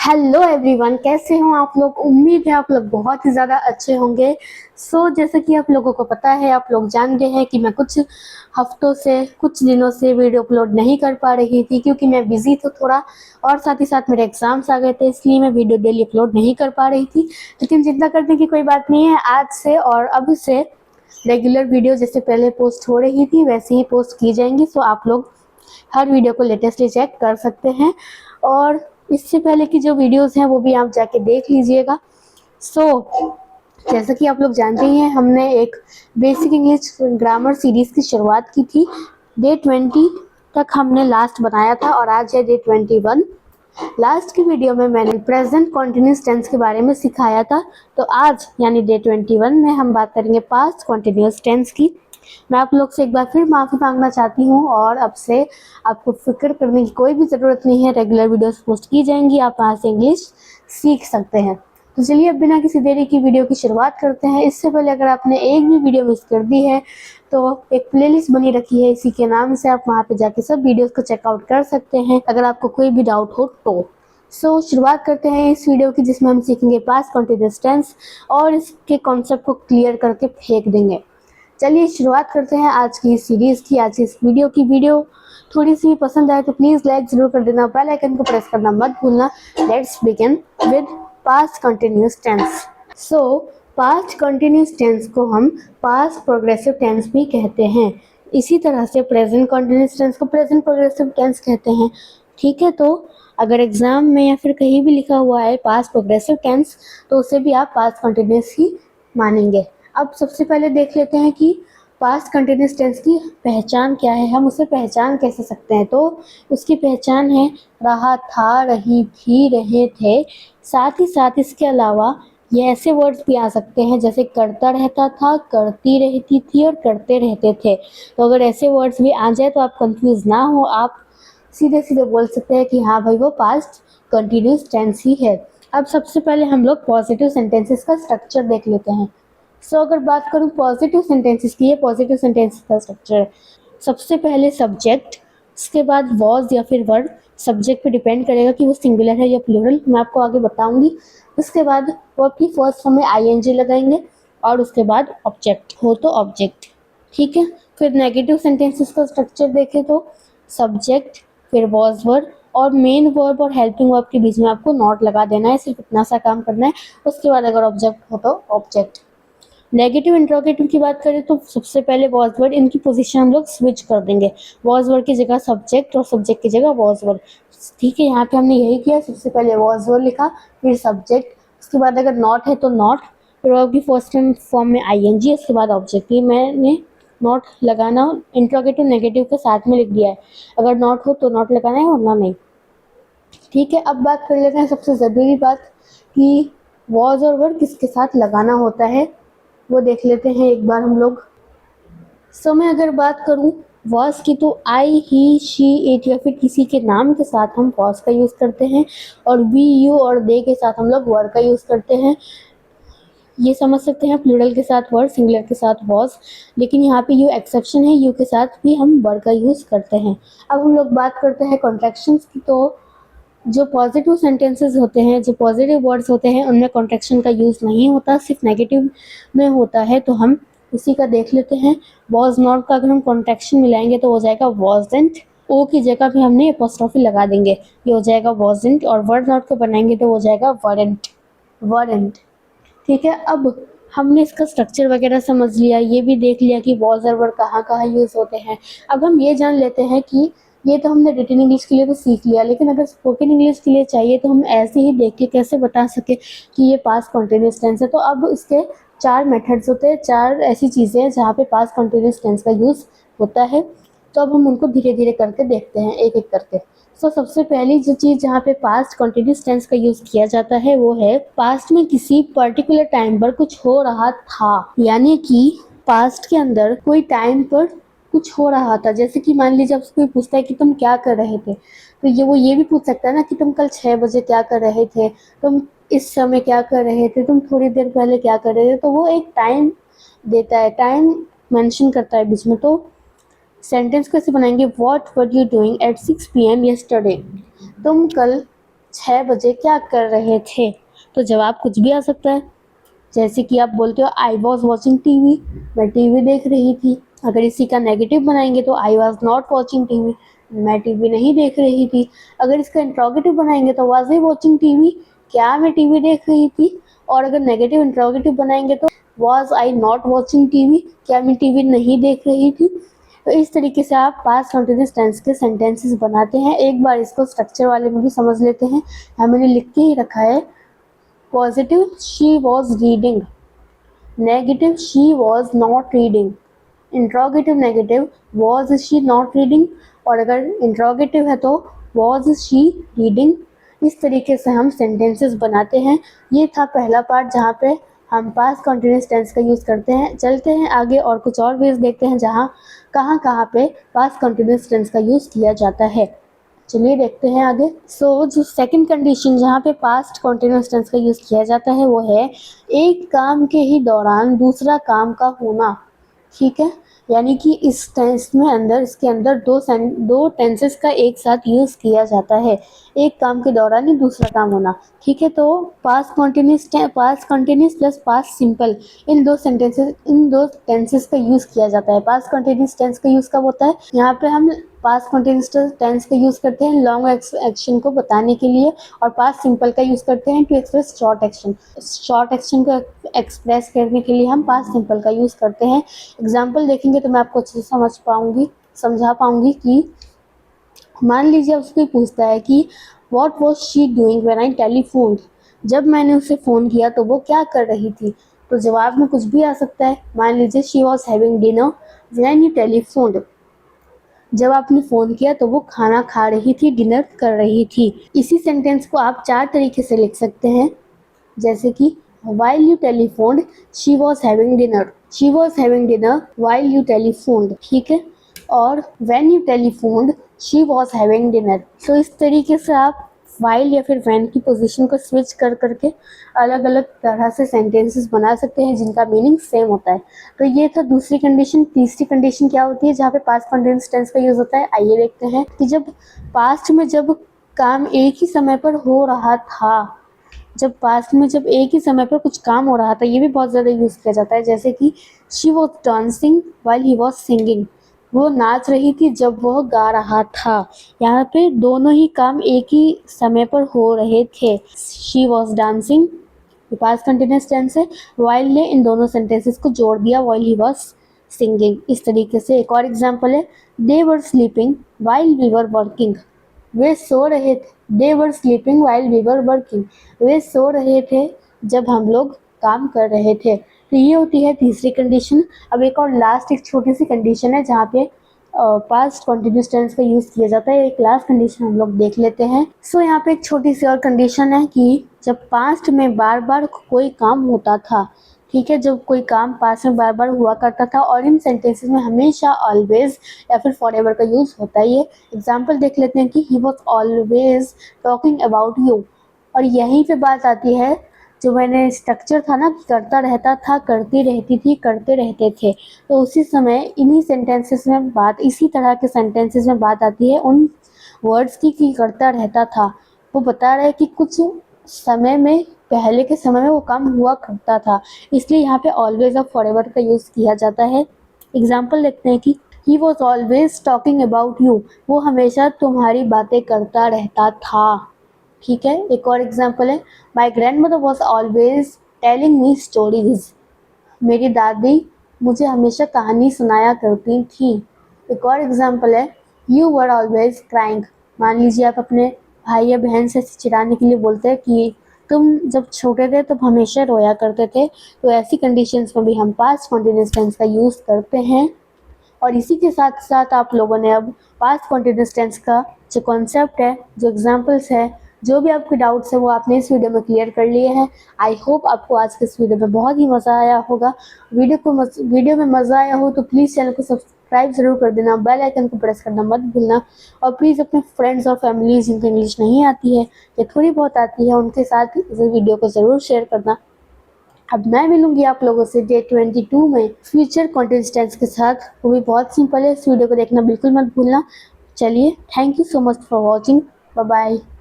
Hello everyone, कैसे हो आप लोग। उम्मीद है आप लोग बहुत ही ज़्यादा अच्छे होंगे। जैसे कि आप लोगों को पता है, आप लोग जानते हैं कि मैं कुछ हफ्तों से कुछ दिनों से वीडियो अपलोड नहीं कर पा रही थी क्योंकि मैं बिज़ी थी थोड़ा, और साथ ही साथ मेरे एग्ज़ाम्स आ गए थे, इसलिए मैं वीडियो डेली अपलोड नहीं कर पा रही थी। लेकिन चिंता करने की कोई बात नहीं है, आज से और अब से रेगुलर वीडियो जैसे पहले पोस्ट हो रही थी वैसे ही पोस्ट की जाएंगी। आप लोग हर वीडियो को लेटेस्टली चेक कर सकते हैं, और इससे पहले की जो वीडियोस हैं वो भी आप जाके देख लीजिएगा। जैसा कि आप लोग जानते ही हैं, हमने एक बेसिक इंग्लिश ग्रामर सीरीज की शुरुआत की थी। डे 20 तक हमने लास्ट बनाया था और आज है डे 21। लास्ट की वीडियो में मैंने प्रेजेंट कॉन्टिन्यूस टेंस के बारे में सिखाया था, तो आज यानी डे 21 में हम बात करेंगे पास्ट कॉन्टिन्यूस टेंस की। मैं आप लोग से एक बार फिर माफ़ी मांगना चाहती हूँ, और अब से आपको फिक्र करने की कोई भी ज़रूरत नहीं है। रेगुलर वीडियोस पोस्ट की जाएंगी, आप वहाँ से इंग्लिश सीख सकते हैं। तो चलिए अब बिना किसी देरी की वीडियो की शुरुआत करते हैं। इससे पहले अगर आपने एक भी वीडियो मिस कर दी है तो एक प्लेलिस्ट बनी रखी है इसी के नाम से, आप वहाँ पे जाके सब वीडियोस को चेकआउट कर सकते हैं अगर आपको कोई भी डाउट हो तो। शुरुआत करते हैं इस वीडियो की, जिसमें हम सीखेंगे पास्ट कॉन्टिन्यूस टेंस और इसके कॉन्सेप्ट को क्लियर करके फेंक देंगे। चलिए शुरुआत करते हैं आज की इस सीरीज़ की, आज की इस वीडियो की। वीडियो थोड़ी सी पसंद आए तो प्लीज़ लाइक ज़रूर कर देना, बेल आइकन को प्रेस करना मत भूलना। Let's begin with past continuous tense. Past continuous tense को हम पास्ट प्रोग्रेसिव टेंस भी कहते हैं। इसी तरह से प्रेजेंट कंटिन्यूस टेंस को प्रेजेंट प्रोग्रेसिव टेंस कहते हैं। ठीक है, तो अगर एग्जाम में या फिर कहीं भी लिखा हुआ है पास्ट प्रोग्रेसिव टेंस तो उसे भी आप पास्ट कंटिन्यूस ही मानेंगे। अब सबसे पहले देख लेते हैं कि पास्ट कंटिन्यूस टेंस की पहचान क्या है, हम उसे पहचान कैसे सकते हैं। तो उसकी पहचान है रहा, था, रही, भी, रहे, थे। साथ ही साथ इसके अलावा ये ऐसे वर्ड्स भी आ सकते हैं जैसे करता रहता था, करती रहती थी और करते रहते थे। तो अगर ऐसे वर्ड्स भी आ जाए तो आप कंफ्यूज ना हो, आप सीधे सीधे बोल सकते हैं कि हाँ भाई वो पास्ट कंटिन्यूस टेंस ही है। अब सबसे पहले हम लोग पॉजिटिव सेंटेंसेस का स्ट्रक्चर देख लेते हैं। अगर बात करूँ पॉजिटिव सेंटेंसेस की, ये पॉजिटिव सेंटेंसेस का स्ट्रक्चर है। सबसे पहले सब्जेक्ट, उसके बाद वॉज या फिर वर्ड। सब्जेक्ट पे डिपेंड करेगा कि वो सिंगुलर है या प्लूरल, मैं आपको आगे बताऊंगी। उसके बाद वर्ब की फर्स्ट फॉर्म में आईएनजी लगाएंगे, और उसके बाद ऑब्जेक्ट हो तो ऑब्जेक्ट। ठीक है, फिर नेगेटिव सेंटेंसेस का स्ट्रक्चर देखें तो सब्जेक्ट, फिर वॉज वर्ड, और मेन वर्ब और हेल्पिंग वर्ब के बीच में आपको नॉट लगा देना है, सिर्फ इतना सा काम करना है। उसके बाद अगर ऑब्जेक्ट हो तो ऑब्जेक्ट। नेगेटिव इंट्रोगेटिव की बात करें तो सबसे पहले वॉज वर्ड, इनकी पोजीशन हम लोग स्विच कर देंगे। वॉज वर्ड की जगह सब्जेक्ट और सब्जेक्ट की जगह वॉज वर्ड। ठीक है, यहाँ पे हमने यही किया, सबसे पहले वॉज वर्ड लिखा, फिर सब्जेक्ट, उसके बाद अगर नॉट है तो नॉट, फिर वर्ब की फर्स्ट फॉर्म में आईएनजी, उसके बाद ऑब्जेक्ट। ये मैंने नॉट लगाना इंट्रोगेटिव नेगेटिव के साथ में लिख दिया है, अगर नॉट हो तो नॉट लगाना है वरना नहीं। ठीक है, अब बात कर लेते हैं सबसे ज़रूरी बात कि वॉज और वर्ड किसके साथ लगाना होता है, वो देख लेते हैं एक बार हम लोग। मैं अगर बात करूँ वॉज की तो आई, ही, शी, इट या फिर किसी के नाम के साथ हम वॉज का यूज़ करते हैं, और वी, यू और दे के साथ हम लोग वर का यूज़ करते हैं। ये समझ सकते हैं प्लूरल के साथ वर्ड, सिंगुलर के साथ वॉज, लेकिन यहाँ पे यू एक्सेप्शन है, यू के साथ भी हम वर का यूज़ करते हैं। अब हम लोग बात करते हैं कॉन्ट्रैक्शंस की। तो जो पॉजिटिव सेंटेंसेस होते हैं, जो पॉजिटिव वर्ड्स होते हैं, उनमें कॉन्ट्रैक्शन का यूज़ नहीं होता, सिर्फ नेगेटिव में होता है। तो हम उसी का देख लेते हैं। वॉज नॉट का अगर हम कॉन्ट्रैक्शन मिलाएंगे तो हो जाएगा वॉजंट, ओ की जगह भी हमने एपोस्ट्रोफी लगा देंगे, ये हो जाएगा वॉजंट, और वर्ड नॉट को बनाएंगे तो हो जाएगा वरेंट, वरेंट। ठीक है, अब हमने इसका स्ट्रक्चर वगैरह समझ लिया, ये भी देख लिया कि वॉज और वर्ड कहाँ कहाँ यूज़ होते हैं। अब हम ये जान लेते हैं कि ये तो हमने रिटन इंग्लिश के लिए तो सीख लिया, लेकिन अगर स्पोकन इंग्लिश के लिए चाहिए तो हम ऐसे ही देख के कैसे बता सके कि ये पास्ट कंटिन्यूस टेंस है। तो अब इसके 4 मेथड्स होते हैं, 4 ऐसी चीज़ें हैं जहाँ पे पास्ट कंटिन्यूस टेंस का यूज़ होता है। तो अब हम उनको धीरे धीरे करके देखते हैं, एक एक करके। सबसे पहली जो चीज़ जहाँ पे पास्ट कंटिन्यूस टेंस का यूज़ किया जाता है वो है पास्ट में किसी पर्टिकुलर टाइम पर कुछ हो रहा था, यानी कि पास्ट के अंदर कोई टाइम पर कुछ हो रहा था। जैसे कि मान लीजिए आपसे कोई पूछता है कि तुम क्या कर रहे थे, तो वो ये भी पूछ सकता है ना कि तुम कल 6 बजे क्या कर रहे थे, तुम इस समय क्या कर रहे थे, तुम थोड़ी देर पहले क्या कर रहे थे। तो वो एक टाइम देता है, टाइम मेंशन करता है बीच में। तो सेंटेंस कैसे बनाएंगे, what were you doing at 6 PM yesterday, तुम कल 6 बजे क्या कर रहे थे? तो जवाब कुछ भी आ सकता है, जैसे कि आप बोलते हो आई वॉज वॉचिंग टीवी, मैं टीवी देख रही थी। अगर इसी का नेगेटिव बनाएंगे तो I was not watching TV, मैं टीवी नहीं देख रही थी। अगर इसका इंट्रोगेटिव बनाएंगे तो वॉज आई वॉचिंग टीवी, क्या मैं टीवी देख रही थी। और अगर नेगेटिव इंट्रोगेटिव बनाएंगे तो was I not watching TV, क्या मैं टीवी नहीं देख रही थी। तो इस तरीके से आप पास्ट कंटिन्यूअस टेंस के सेंटेंसेस बनाते हैं। एक बार इसको स्ट्रक्चर वाले में भी समझ लेते हैं। मैंने लिख के ही रखा है, positive she was reading, negative she was not reading, interrogative negative was she not reading, और अगर इंट्रोगेटिव है तो वॉज शी रीडिंग। इस तरीके से हम सेंटेंसेस बनाते हैं। ये था पहला पार्ट जहाँ पे हम पास्ट कंटिन्यूअस टेंस का यूज़ करते हैं। चलते हैं आगे और कुछ और वेज देखते हैं जहाँ कहाँ पे पास्ट कंटिन्यूअस टेंस का यूज़ किया जाता है। चलिए देखते हैं आगे। जो सेकंड कंडीशन जहाँ पे पास्ट कंटिन्यूअस टेंस का यूज़ किया जाता है वो है एक काम के ही दौरान दूसरा काम का होना। ठीक है, यानी कि इस टेंस में इसके अंदर दो टेंसेस का एक साथ यूज़ किया जाता है। एक काम के दौरान ही दूसरा काम होना। ठीक है, तो past continuous plus past simple, इन दो टेंसेस का यूज़ किया जाता है। पास्ट कंटिन्यूस टेंस का यूज़ कब होता है? यहाँ पे हम पास्ट कंटिन्यूस टेंस का यूज़ करते हैं लॉन्ग एक्शन को बताने के लिए, और पास्ट सिंपल का यूज़ करते हैं टू एक्सप्रेस शॉर्ट एक्शन को एक्सप्रेस करने के लिए हम पास्ट सिंपल का यूज़ करते हैं। एग्जाम्पल देखेंगे तो मैं आपको अच्छे से समझा पाऊंगी कि मान लीजिए उसको पूछता है कि what was she doing when I telephoned, जब मैंने उसे फ़ोन किया तो वो क्या कर रही थी। तो जवाब में कुछ भी आ सकता है। मान लीजिए she was having dinner when you telephoned, जब आपने फ़ोन किया तो वो खाना खा रही थी, डिनर कर रही थी। इसी सेंटेंस को आप 4 तरीके से लिख सकते हैं, जैसे कि while you telephoned she was having dinner while you telephoned। ठीक है, और when you telephoned she was having dinner। so इस तरीके से आप while या फिर when की पोजीशन को स्विच कर करके अलग अलग तरह से सेंटेंसेस बना सकते हैं जिनका मीनिंग सेम होता है। तो ये था दूसरी कंडीशन। तीसरी कंडीशन क्या होती है जहाँ पे पास्ट कंटिन्यूअस टेंस का यूज होता है? आइए देखते हैं कि जब पास्ट में जब काम एक ही समय पर हो रहा था, जब एक ही समय पर कुछ काम हो रहा था, ये भी बहुत ज़्यादा यूज़ किया जाता है। जैसे कि she was dancing while he was singing, वो नाच रही थी जब वह गा रहा था। यहाँ पे दोनों ही काम एक ही समय पर हो रहे थे। She was dancing past continuous tense है, वाइल ने इन दोनों सेंटेंसेस को जोड़ दिया, वाइल ही वॉज सिंगिंग। इस तरीके से एक और एग्जाम्पल है, they were sleeping while we were working, वे सो रहे थे। They were sleeping while we were working, वे सो रहे थे जब हम लोग काम कर रहे थे। तो ये होती है तीसरी कंडीशन। अब एक और लास्ट एक छोटी सी कंडीशन है जहाँ पे पास्ट कंटिन्यूअस टेंस का यूज़ किया जाता है। एक लास्ट कंडीशन हम लोग देख लेते हैं। यहाँ पे एक छोटी सी और कंडीशन है कि जब पास्ट में बार बार कोई काम होता था, ठीक है, जब कोई काम पास्ट में बार बार हुआ करता था, और इन सेंटेंसेस में हमेशा ऑलवेज या फिर फॉरएवर का यूज़ होता ही है। एग्जाम्पल देख लेते हैं कि he was always talking about you, और यहीं पे बात आती है जो मैंने स्ट्रक्चर था ना, करता रहता था, करती रहती थी, करते रहते थे, तो उसी समय इन्हीं सेंटेंसेस में इसी तरह के सेंटेंसेस में बात आती है उन वर्ड्स की कि करता रहता था। वो बता रहा है कि कुछ समय में, पहले के समय में वो काम हुआ करता था, इसलिए यहाँ पे ऑलवेज और फॉरएवर का यूज़ किया जाता है। एग्जाम्पल देखते हैं कि he was always talking about you, वो हमेशा तुम्हारी बातें करता रहता था। ठीक है, एक और एग्जाम्पल है, my grand mother was always telling me stories, मेरी दादी मुझे हमेशा कहानी सुनाया करती थी। एक और एग्जाम्पल है, यू वर ऑलवेज क्राइंग, मान लीजिए आप अपने भाई या बहन से चिढ़ाने के लिए बोलते हैं कि तुम जब छोटे थे तब हमेशा रोया करते थे। तो ऐसी कंडीशंस में भी हम पास्ट कंटिन्यूअस टेंस का यूज़ करते हैं। और इसी के साथ साथ आप लोगों ने अब पास्ट कंटिन्यूअस टेंस का जो कॉन्सेप्ट है, जो एग्जांपल्स है, जो भी आपके डाउट्स है वो आपने इस वीडियो में क्लियर कर लिए हैं। आई होप आपको आज के इस वीडियो में बहुत ही मज़ा आया होगा। वीडियो में मज़ा आया हो तो प्लीज़ चैनल को सब्सक्राइब ज़रूर कर देना, बेल आइकन को प्रेस करना मत भूलना, और प्लीज़ अपने फ्रेंड्स और फैमिली जिनको इंग्लिश नहीं आती है या थोड़ी बहुत आती है उनके साथ इस वीडियो को ज़रूर शेयर करना। अब मैं मिलूंगी आप लोगों से डे 22 में फ्यूचर कंटिन्यूअस टेंस के साथ, वो भी बहुत सिंपल है। इस वीडियो को देखना बिल्कुल मत भूलना। चलिए, thank you so much for watching, bye bye.